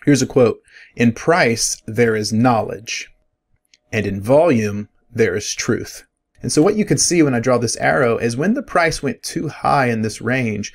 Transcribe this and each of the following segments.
Here's a quote: "In price, there is knowledge, and in volume, there is truth." And so what you can see when I draw this arrow is when the price went too high in this range,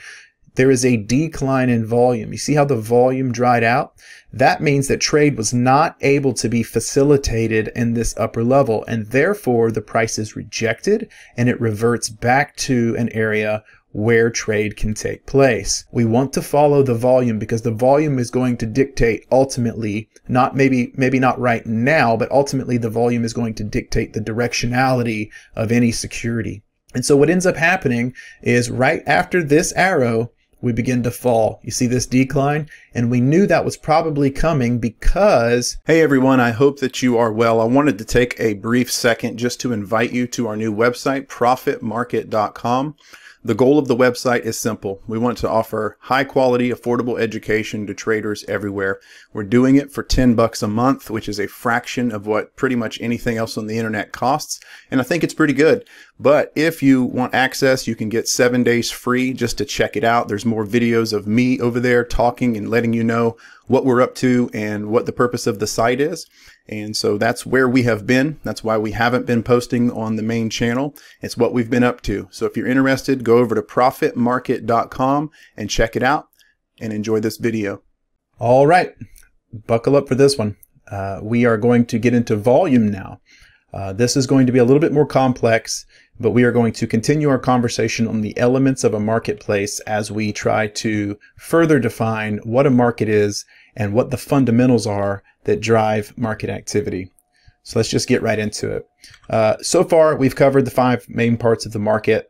there is a decline in volume. You see how the volume dried out? That means that trade was not able to be facilitated in this upper level, and therefore the price is rejected and it reverts back to an area where trade can take place. We want to follow the volume because the volume is going to dictate ultimately, not maybe not right now, but ultimately the volume is going to dictate the directionality of any security. And so what ends up happening is right after this arrow, we begin to fall. You see this decline? And we knew that was probably coming because... Hey everyone, I hope that you are well. I wanted to take a brief second just to invite you to our new website, profitmarket.com. The goal of the website is simple. We want to offer high quality, affordable education to traders everywhere. We're doing it for $10 a month, which is a fraction of what pretty much anything else on the internet costs. And I think it's pretty good. But if you want access, you can get 7 days free just to check it out. There's more videos of me over there talking and letting you know what we're up to and what the purpose of the site is. And so that's where we have been. That's why we haven't been posting on the main channel. It's what we've been up to. So if you're interested, go over to profitmarket.com and check it out and enjoy this video. All right, buckle up for this one. We are going to get into volume now. This is going to be a little bit more complex, but we are going to continue our conversation on the elements of a marketplace as we try to further define what a market is and what the fundamentals are that drive market activity. So let's just get right into it. So far, we've covered the 5 main parts of the market,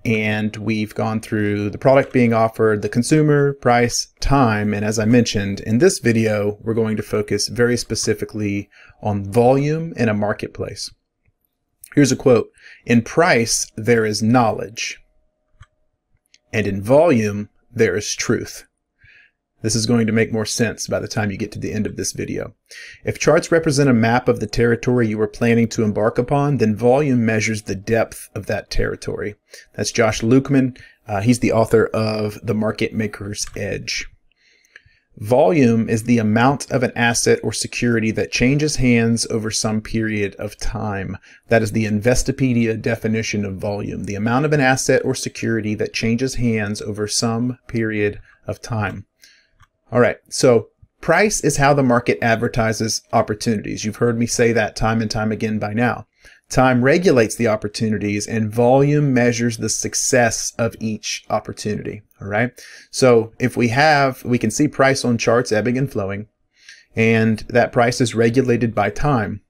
and we've gone through the product being offered, the consumer, price, time, and as I mentioned, in this video, we're going to focus very specifically on volume in a marketplace. Here's a quote: "In price, there is knowledge, and in volume, there is truth." This is going to make more sense by the time you get to the end of this video. If charts represent a map of the territory you are planning to embark upon, then volume measures the depth of that territory. That's Josh Lukeman. He's the author of The Market Maker's Edge. Volume is the amount of an asset or security that changes hands over some period of time. That is the Investopedia definition of volume, the amount of an asset or security that changes hands over some period of time. All right, so price is how the market advertises opportunities. You've heard me say that time and time again by now. Time regulates the opportunities, and volume measures the success of each opportunity. All right, so if we can see price on charts ebbing and flowing, and that price is regulated by time.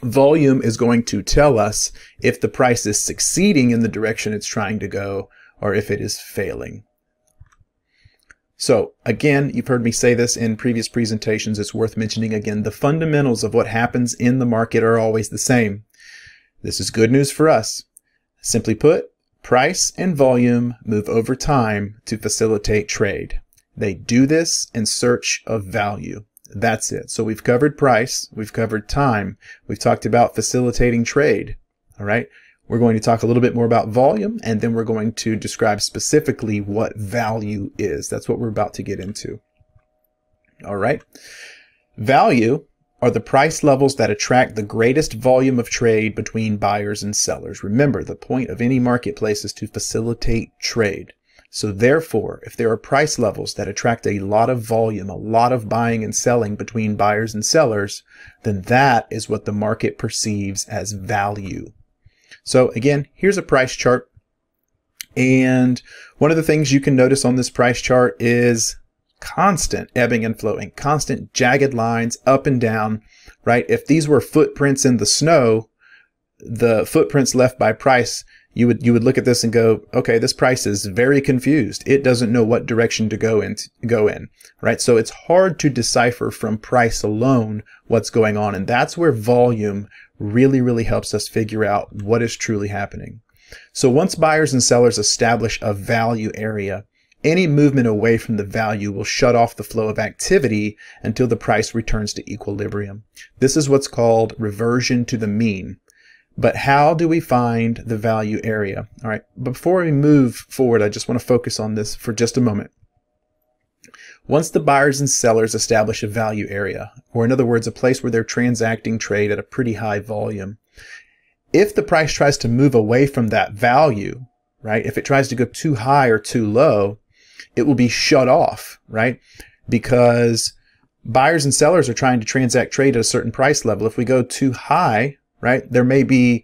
Volume is going to tell us if the price is succeeding in the direction it's trying to go or if it is failing. So again, you've heard me say this in previous presentations. It's worth mentioning again. The fundamentals of what happens in the market are always the same. This is good news for us. Simply put, price and volume move over time to facilitate trade. They do this in search of value. That's it. So we've covered price, we've covered time, we've talked about facilitating trade. All right. We're going to talk a little bit more about volume, and then we're going to describe specifically what value is. That's what we're about to get into. All right. Value are the price levels that attract the greatest volume of trade between buyers and sellers. Remember, the point of any marketplace is to facilitate trade. So therefore, if there are price levels that attract a lot of volume, a lot of buying and selling between buyers and sellers, then that is what the market perceives as value. So again, here's a price chart. And one of the things you can notice on this price chart is constant ebbing and flowing, constant jagged lines up and down, right? If these were footprints in the snow, the footprints left by price, you would look at this and go, okay, this price is very confused. It doesn't know what direction to go in, right? So it's hard to decipher from price alone what's going on. And that's where volume really helps us figure out what is truly happening. So once buyers and sellers establish a value area, any movement away from the value will shut off the flow of activity until the price returns to equilibrium. This is what's called reversion to the mean. But how do we find the value area? All right, before we move forward, I just want to focus on this for just a moment. once the buyers and sellers establish a value area, or in other words, a place where they're transacting trade at a pretty high volume, if the price tries to move away from that value, right, if it tries to go too high or too low, it will be shut off, right? Because buyers and sellers are trying to transact trade at a certain price level. If we go too high, right, there may be,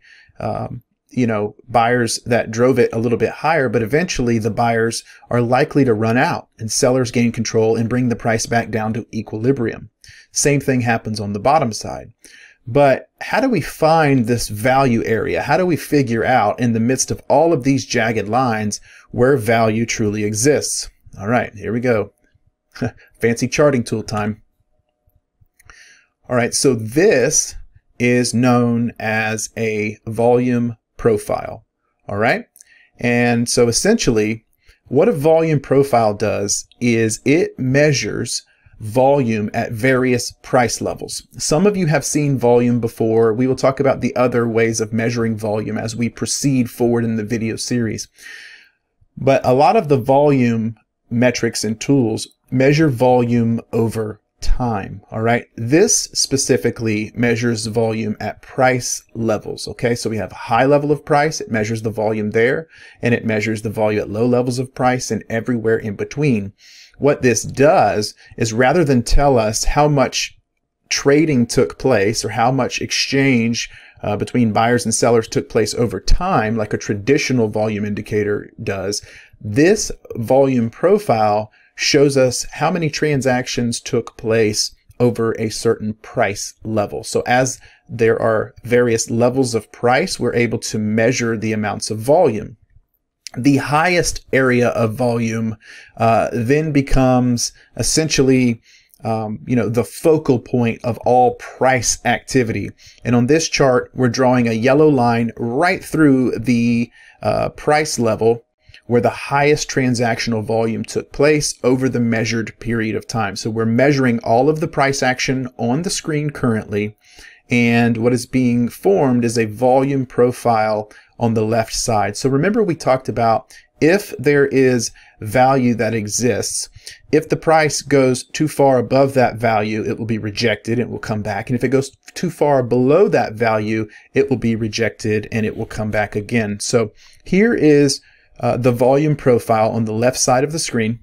buyers that drove it a little bit higher, but eventually the buyers are likely to run out and sellers gain control and bring the price back down to equilibrium. Same thing happens on the bottom side. But how do we find this value area? How do we figure out in the midst of all of these jagged lines where value truly exists? All right, here we go. Fancy charting tool time. All right, so this is known as a volume profile. All right, and so essentially what a volume profile does is it measures volume at various price levels. Some of you have seen volume before. We will talk about the other ways of measuring volume as we proceed forward in the video series. But a lot of the volume metrics and tools measure volume over time. All right. This specifically measures volume at price levels. Okay. So we have a high level of price. It measures the volume there, and it measures the volume at low levels of price and everywhere in between. What this does is rather than tell us how much trading took place or how much exchange between buyers and sellers took place over time, like a traditional volume indicator does, this volume profile shows us how many transactions took place over a certain price level. So as there are various levels of price, we're able to measure the amounts of volume. The highest area of volume then becomes essentially the focal point of all price activity. And on this chart, we're drawing a yellow line right through the price level where the highest transactional volume took place over the measured period of time. So we're measuring all of the price action on the screen currently, and what is being formed is a volume profile on the left side. So remember, we talked about if there is value that exists, if the price goes too far above that value, it will be rejected, it will come back. And if it goes too far below that value, it will be rejected and it will come back again. So here is the volume profile on the left side of the screen.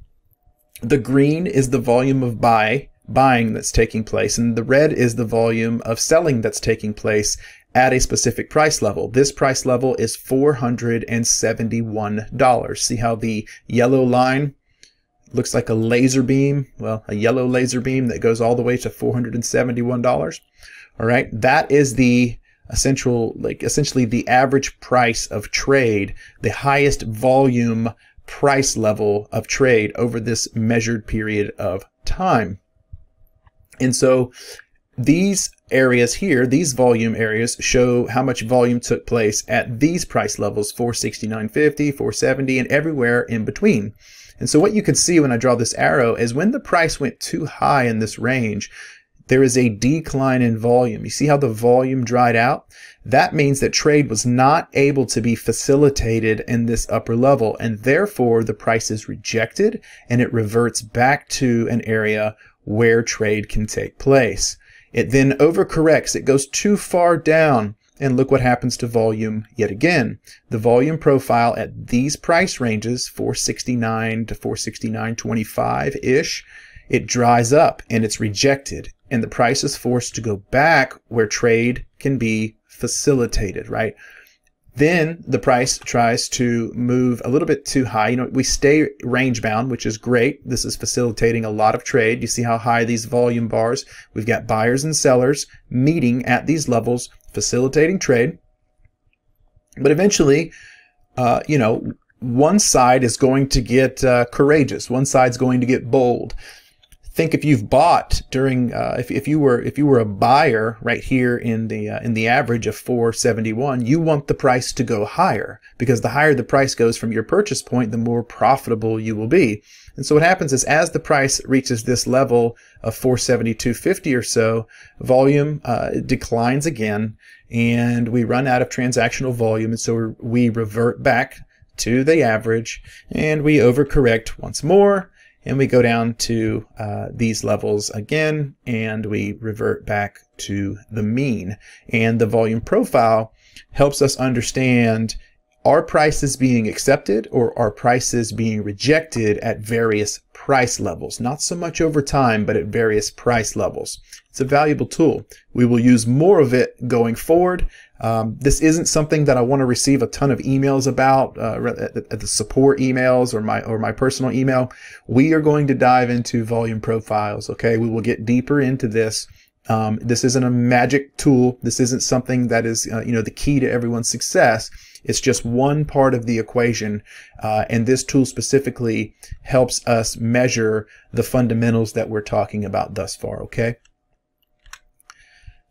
The green is the volume of buying that's taking place, and the red is the volume of selling that's taking place at a specific price level. This price level is $471. See how the yellow line looks like a laser beam? Well, a yellow laser beam that goes all the way to $471. All right, that is the essentially the average price of trade, the highest volume price level of trade over this measured period of time. And so these areas here, these volume areas, show how much volume took place at these price levels, 469.50, 470, and everywhere in between. And so what you can see when I draw this arrow is when the price went too high in this range, there is a decline in volume. You see how the volume dried out? That means that trade was not able to be facilitated in this upper level, and therefore the price is rejected and it reverts back to an area where trade can take place. It then overcorrects. It goes too far down, and look what happens to volume yet again. The volume profile at these price ranges, 469 to 469.25-ish, it dries up and it's rejected, and the price is forced to go back where trade can be facilitated, right? Then the price tries to move a little bit too high. We stay range bound, which is great. This is facilitating a lot of trade. You see how high these volume bars. We've got buyers and sellers meeting at these levels, facilitating trade. But eventually, one side is going to get courageous. One side's going to get bold. Think if you've bought during if you were a buyer right here in the average of 471, you want the price to go higher, because the higher the price goes from your purchase point, the more profitable you will be. And so what happens is, as the price reaches this level of 472.50 or so, volume declines again, and we run out of transactional volume, and so we revert back to the average, and we overcorrect once more. and we go down to these levels again, and we revert back to the mean. And the volume profile helps us understand, are prices being accepted or are prices being rejected at various price levels? Not so much over time, but at various price levels. It's a valuable tool. We will use more of it going forward. This isn't something that I want to receive a ton of emails about, the support emails or my personal email. We are going to dive into volume profiles. Okay, we will get deeper into this. This isn't a magic tool. This isn't something that is the key to everyone's success. It's just one part of the equation, and this tool specifically helps us measure the fundamentals that we're talking about thus far. Okay.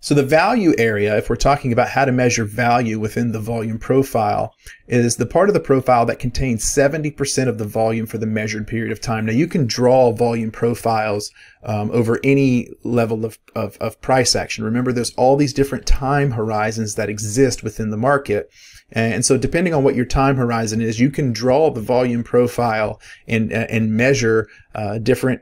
So the value area, if we're talking about how to measure value within the volume profile, is the part of the profile that contains 70% of the volume for the measured period of time. Now, you can draw volume profiles over any level of price action. Remember, there's all these different time horizons that exist within the market. And so depending on what your time horizon is, you can draw the volume profile and measure different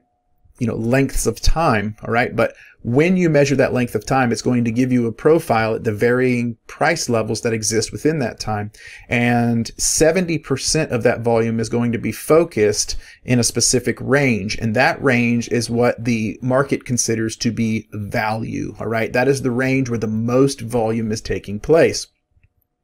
lengths of time. All right. But when you measure that length of time, it's going to give you a profile at the varying price levels that exist within that time. And 70% of that volume is going to be focused in a specific range. And that range is what the market considers to be value. All right. That is the range where the most volume is taking place.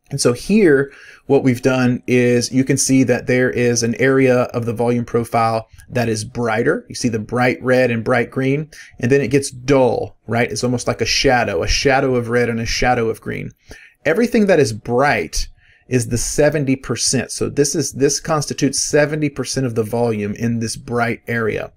And so here, what we've done is you can see that there is an area of the volume profile that is brighter. You see the bright red and bright green, and then it gets dull, right? It's almost like a shadow of red and a shadow of green. Everything that is bright is the 70%. So this constitutes 70% of the volume in this bright area.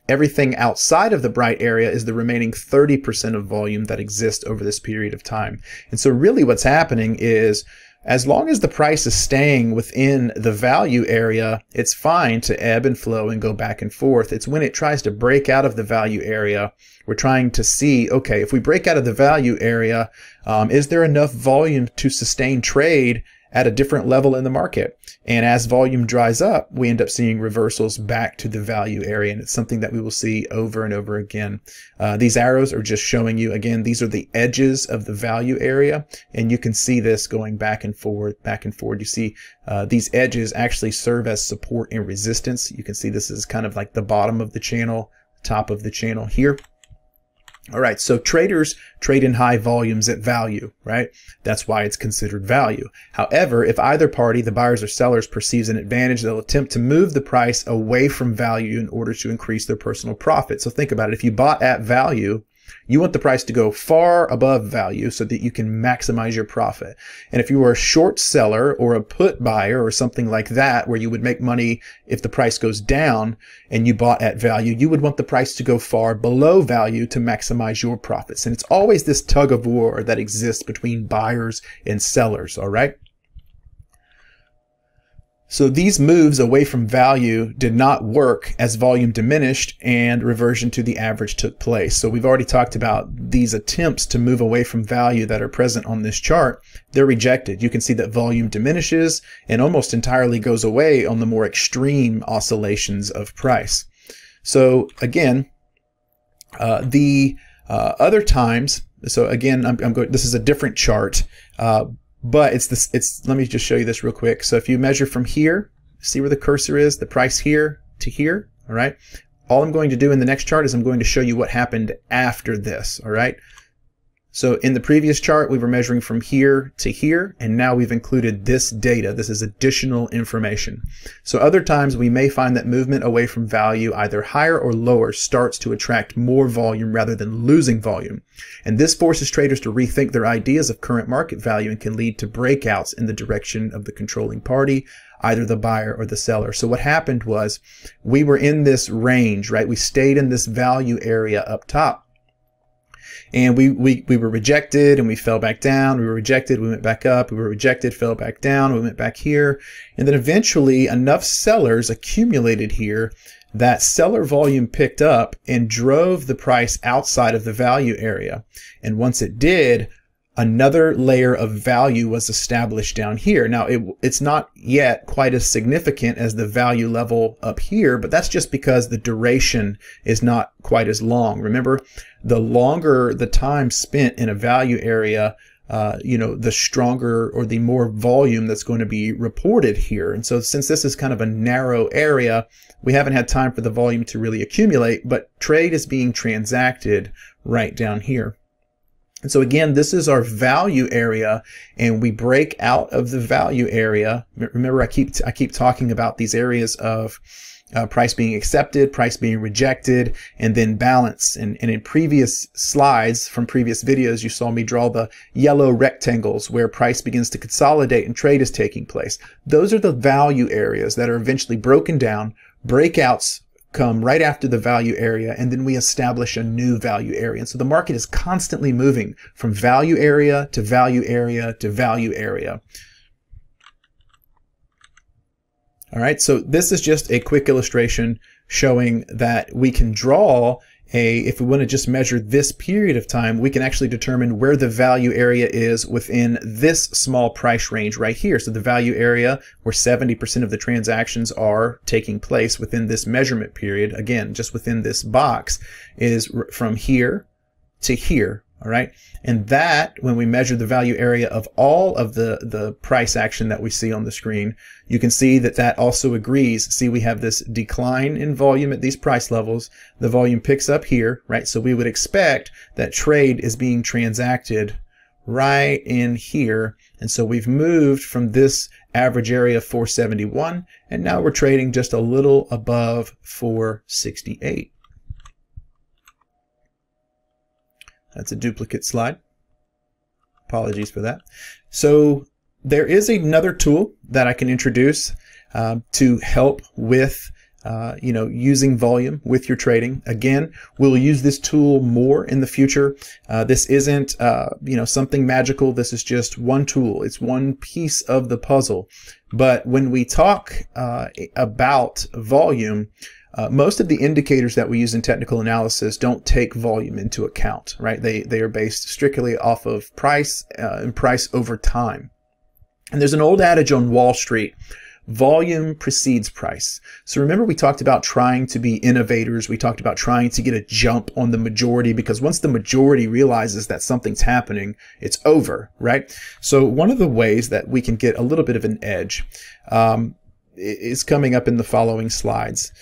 Everything outside of the bright area is the remaining 30% of volume that exists over this period of time. And so really what's happening is, as long as the price is staying within the value area, it's fine to ebb and flow and go back and forth. It's when it tries to break out of the value area, we're trying to see, okay, if we break out of the value area, is there enough volume to sustain trade at a different level in the market? And as volume dries up, we end up seeing reversals back to the value area. And it's something that we will see over and over again. These arrows are just showing you, again, these are the edges of the value area. And you can see this going back and forward, back and forward. You see these edges actually serve as support and resistance. You can see this is kind of like the bottom of the channel, top of the channel here. All right, so traders trade in high volumes at value, right? That's why it's considered value. However, if either party, the buyers or sellers, perceives an advantage, they'll attempt to move the price away from value in order to increase their personal profit. So think about it. If you bought at value, you want the price to go far above value so that you can maximize your profit. And if you were a short seller or a put buyer or something like that, where you would make money if the price goes down and you bought at value, you would want the price to go far below value to maximize your profits. And it's always this tug of war that exists between buyers and sellers. All right. So these moves away from value did not work as volume diminished and reversion to the average took place. So we've already talked about these attempts to move away from value that are present on this chart. They're rejected. You can see that volume diminishes and almost entirely goes away on the more extreme oscillations of price. So again, other times, so again, I'm going, this is a different chart, but let me just show you this real quick. So if you measure from here, see where the cursor is, the price here to here, all right? All I'm going to do in the next chart is I'm going to show you what happened after this, all right? So in the previous chart, we were measuring from here to here, and now we've included this data. This is additional information. So other times we may find that movement away from value, either higher or lower, starts to attract more volume rather than losing volume. And this forces traders to rethink their ideas of current market value and can lead to breakouts in the direction of the controlling party, either the buyer or the seller. So what happened was we were in this range, right? We stayed in this value area up top. And we were rejected and we fell back down. We were rejected, we went back up. We were rejected, fell back down. We went back here. And then eventually enough sellers accumulated here that seller volume picked up and drove the price outside of the value area. And once it did, another layer of value was established down here. Now, it's not yet quite as significant as the value level up here, but that's just because the duration is not quite as long. Remember, the longer the time spent in a value area, the stronger or the more volume that's going to be reported here. And so since this is kind of a narrow area, we haven't had time for the volume to really accumulate, but trade is being transacted right down here. And so again, this is our value area, and we break out of the value area. Remember, I keep talking about these areas of price being accepted, price being rejected, and then balance. And in previous slides from previous videos, you saw me draw the yellow rectangles where price begins to consolidate and trade is taking place. Those are the value areas that are eventually broken down. Breakouts come right after the value area, and then we establish a new value area. And so the market is constantly moving from value area to value area to value area. All right, so this is just a quick illustration showing that we can draw if we want to just measure this period of time, we can actually determine where the value area is within this small price range right here. So the value area where 70% of the transactions are taking place within this measurement period, again, just within this box, is from here to here. All right. And that, when we measure the value area of all of the price action that we see on the screen, you can see that that also agrees. See, we have this decline in volume at these price levels. The volume picks up here, right? So we would expect that trade is being transacted right in here. And so we've moved from this average area of 471, and now we're trading just a little above 468. That's a duplicate slide. Apologies for that. So there is another tool that I can introduce to help with using volume with your trading. Again, we'll use this tool more in the future. This isn't something magical. This is just one tool. It's one piece of the puzzle. But when we talk about volume, most of the indicators that we use in technical analysis don't take volume into account, right? They are based strictly off of price and price over time. And there's an old adage on Wall Street: volume precedes price. So remember, we talked about trying to be innovators. We talked about trying to get a jump on the majority, because once the majority realizes that something's happening, it's over, right? So one of the ways that we can get a little bit of an edge is coming up in the following slides.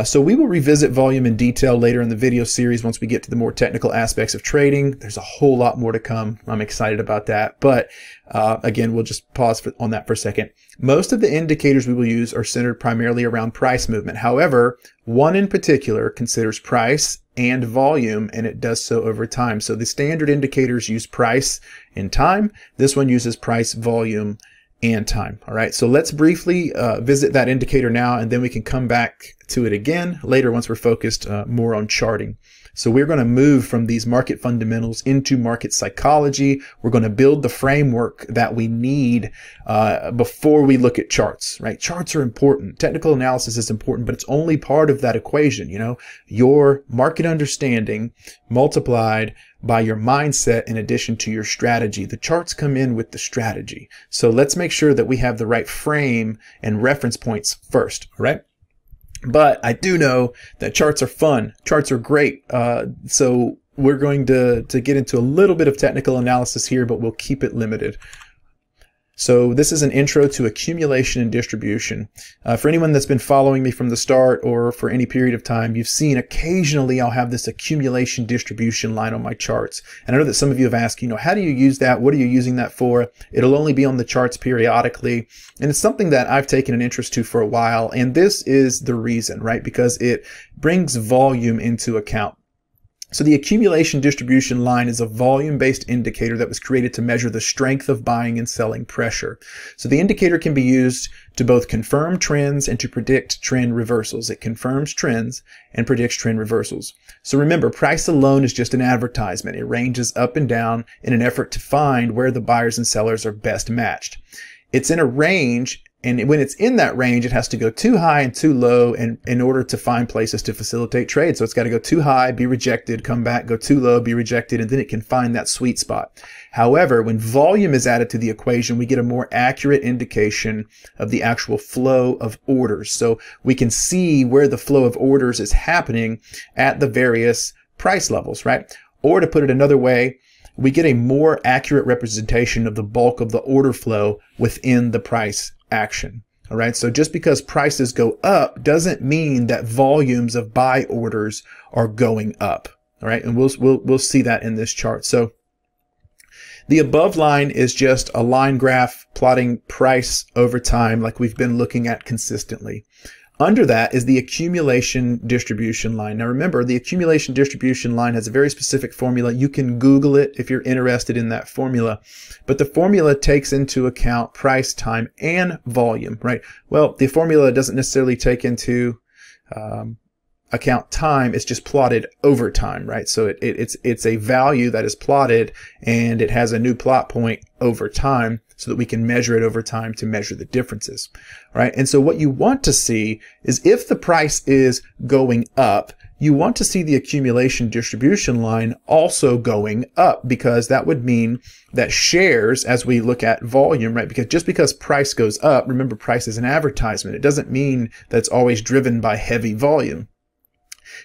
So we will revisit volume in detail later in the video series once we get to the more technical aspects of trading. There's a whole lot more to come. I'm excited about that. But again, we'll just pause on that for a second. Most of the indicators we will use are centered primarily around price movement. However, one in particular considers price and volume, and it does so over time. So the standard indicators use price and time. This one uses price, volume, and time. All right, so let's briefly visit that indicator now, and then we can come back to it again later once we're focused more on charting. So we're going to move from these market fundamentals into market psychology. We're going to build the framework that we need before we look at charts, right? Charts are important. Technical analysis is important, but it's only part of that equation. Your market understanding multiplied by your mindset in addition to your strategy. The charts come in with the strategy. So let's make sure that we have the right frame and reference points first, all right? But I do know that charts are fun. Charts are great. So we're going to get into a little bit of technical analysis here, but we'll keep it limited. So this is an intro to accumulation and distribution. For anyone that's been following me from the start or for any period of time, you've seen occasionally I'll have this accumulation distribution line on my charts. And I know that some of you have asked, how do you use that? What are you using that for? It'll only be on the charts periodically. And it's something that I've taken an interest to for a while. And this is the reason, right? Because it brings volume into account. So the accumulation distribution line is a volume-based indicator that was created to measure the strength of buying and selling pressure. So the indicator can be used to both confirm trends and to predict trend reversals. It confirms trends and predicts trend reversals. So remember, price alone is just an advertisement. It ranges up and down in an effort to find where the buyers and sellers are best matched. It's in a range And when it's in that range, it has to go too high and too low in order to find places to facilitate trade. So it's got to go too high, be rejected, come back, go too low, be rejected, and then it can find that sweet spot. However, when volume is added to the equation, we get a more accurate indication of the actual flow of orders. So we can see where the flow of orders is happening at the various price levels, right? Or to put it another way, we get a more accurate representation of the bulk of the order flow within the price action. All right. So just because prices go up doesn't mean that volumes of buy orders are going up. All right. And we'll see that in this chart. So the above line is just a line graph plotting price over time like we've been looking at consistently. Under that is the accumulation distribution line. Now remember, the accumulation distribution line has a very specific formula. You can Google it if you're interested in that formula. But the formula takes into account price, time, and volume, right? Well, the formula doesn't necessarily take into account time. It's just plotted over time, right? So it's a value that is plotted, and it has a new plot point over time, so that we can measure it over time to measure the differences, right? And so what you want to see is if the price is going up, you want to see the accumulation distribution line also going up, because that would mean that shares, as we look at volume, right? Because just because price goes up, remember price is an advertisement. It doesn't mean that it's always driven by heavy volume.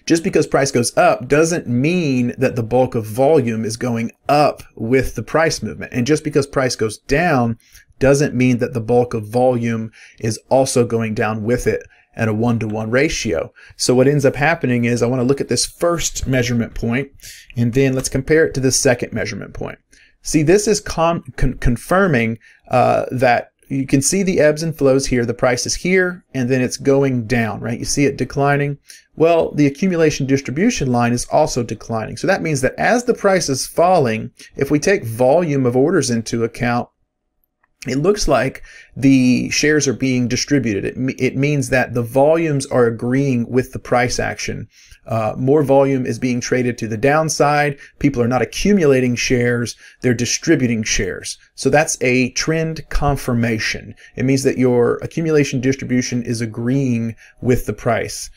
Just because price goes up doesn't mean that the bulk of volume is going up with the price movement. And just because price goes down doesn't mean that the bulk of volume is also going down with it at a 1-to-1 ratio. So what ends up happening is I want to look at this first measurement point, and then let's compare it to the second measurement point. See, this is confirming that you can see the ebbs and flows here. The price is here, and then it's going down, right? You see it declining. Well, the accumulation distribution line is also declining. So that means that as the price is falling, if we take volume of orders into account, it looks like the shares are being distributed. It means that the volumes are agreeing with the price action. More volume is being traded to the downside. People are not accumulating shares. They're distributing shares. So that's a trend confirmation. It means that your accumulation distribution is agreeing with the price.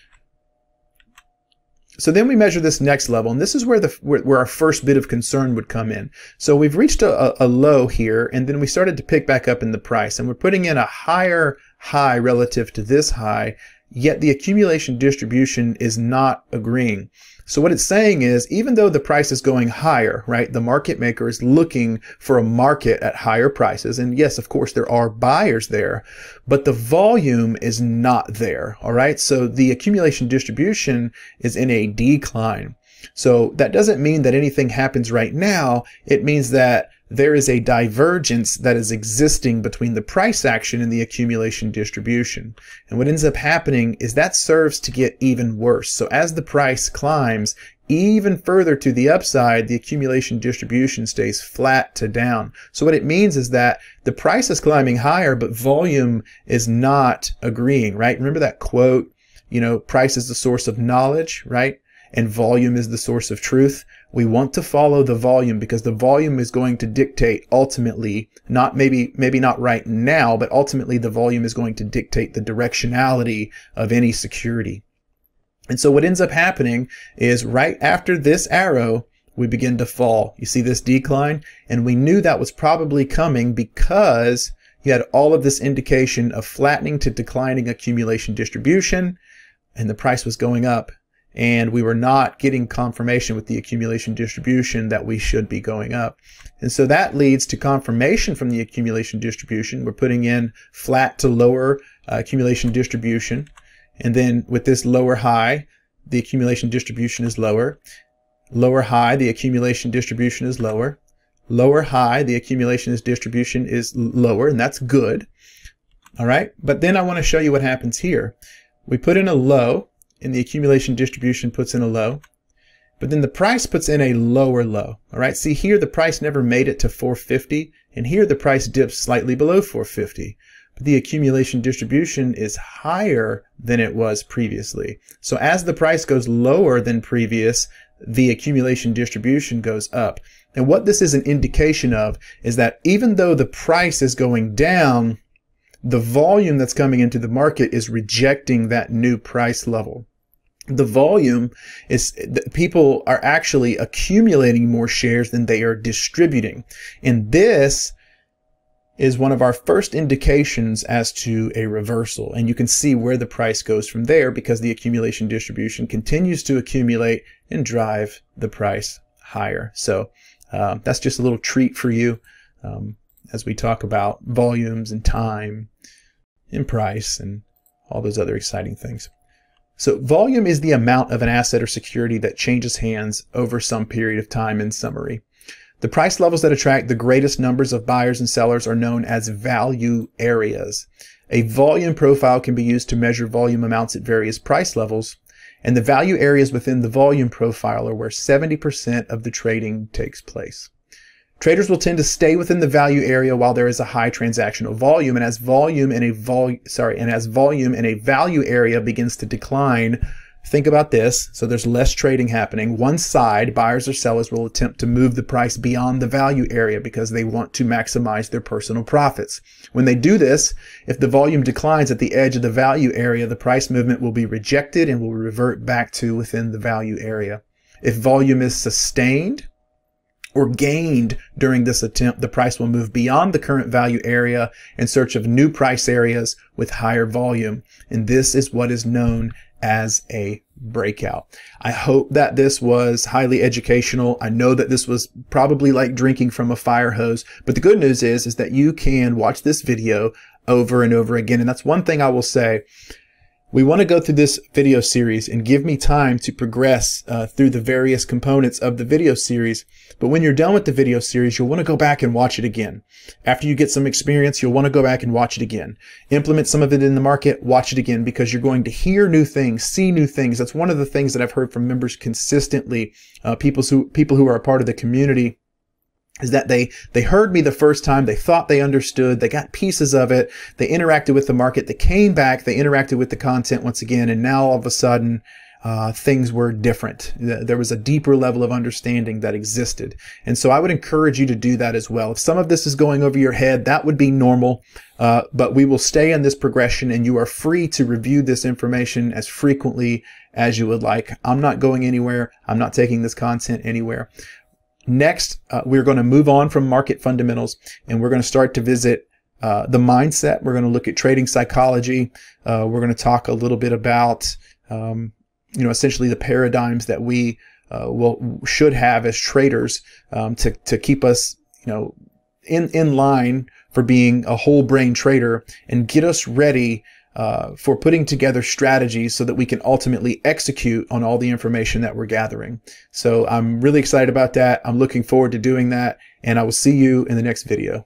So then we measure this next level, and this is where our first bit of concern would come in. So we've reached a low here, and then we started to pick back up in the price, and we're putting in a higher high relative to this high, yet the accumulation distribution is not agreeing. So what it's saying is, even though the price is going higher, right, the market maker is looking for a market at higher prices. And yes, of course, there are buyers there, but the volume is not there. All right. So the accumulation distribution is in a decline. So that doesn't mean that anything happens right now. It means that there is a divergence that is existing between the price action and the accumulation distribution. And what ends up happening is that serves to get even worse. So as the price climbs even further to the upside, the accumulation distribution stays flat to down. So what it means is that the price is climbing higher, but volume is not agreeing, right? Remember that quote, you know, price is the source of knowledge, right? And volume is the source of truth. We want to follow the volume because the volume is going to dictate ultimately, not maybe not right now, but ultimately the volume is going to dictate the directionality of any security. And so what ends up happening is right after this arrow, we begin to fall. You see this decline? And we knew that was probably coming because you had all of this indication of flattening to declining accumulation distribution, and the price was going up. And we were not getting confirmation with the accumulation distribution that we should be going up. And so that leads to confirmation from the accumulation distribution. We're putting in flat to lower accumulation distribution. And then with this lower high, the accumulation distribution is lower. Lower high, the accumulation distribution is lower. Lower high, the accumulation distribution is lower, and that's good. All right. But then I want to show you what happens here. We put in a low, and the accumulation distribution puts in a low, but then the price puts in a lower low. All right. See here, the price never made it to 450, and here the price dips slightly below 450, but the accumulation distribution is higher than it was previously. So as the price goes lower than previous, the accumulation distribution goes up. And what this is an indication of is that even though the price is going down, The volume that's coming into the market is rejecting that new price level. The volume is people are actually accumulating more shares than they are distributing. And this is one of our first indications as to a reversal. And you can see where the price goes from there because the accumulation distribution continues to accumulate and drive the price higher. So that's just a little treat for you as we talk about volumes and time and price and all those other exciting things. So volume is the amount of an asset or security that changes hands over some period of time in summary. The price levels that attract the greatest numbers of buyers and sellers are known as value areas. A volume profile can be used to measure volume amounts at various price levels, and the value areas within the volume profile are where 70% of the trading takes place. Traders will tend to stay within the value area while there is a high transactional volume, and as volume in a value area begins to decline, think about this. So there's less trading happening. One side, buyers or sellers, will attempt to move the price beyond the value area because they want to maximize their personal profits. When they do this, if the volume declines at the edge of the value area, the price movement will be rejected and will revert back to within the value area. If volume is sustained or gained during this attempt, the price will move beyond the current value area in search of new price areas with higher volume. And this is what is known as a breakout. I hope that this was highly educational. I know that this was probably like drinking from a fire hose, but the good news is that you can watch this video over and over again. And that's one thing I will say. We want to go through this video series and give me time to progress through the various components of the video series. But when you're done with the video series, you'll want to go back and watch it again. After you get some experience, you'll want to go back and watch it again. Implement some of it in the market, watch it again, because you're going to hear new things, see new things. That's one of the things that I've heard from members consistently, people who are a part of the community, is that they heard me the first time, they thought they understood, they got pieces of it, they interacted with the market, they came back, they interacted with the content once again, and now all of a sudden things were different. There was a deeper level of understanding that existed. And so I would encourage you to do that as well. If some of this is going over your head, that would be normal, but we will stay in this progression, and you are free to review this information as frequently as you would like. I'm not going anywhere. I'm not taking this content anywhere. Next, we're going to move on from market fundamentals, and we're going to start to visit the mindset. We're going to look at trading psychology. We're going to talk a little bit about, essentially the paradigms that we should have as traders to keep us, in line for being a whole brain trader and get us ready for putting together strategies so that we can ultimately execute on all the information that we're gathering. So I'm really excited about that. I'm looking forward to doing that, and I will see you in the next video.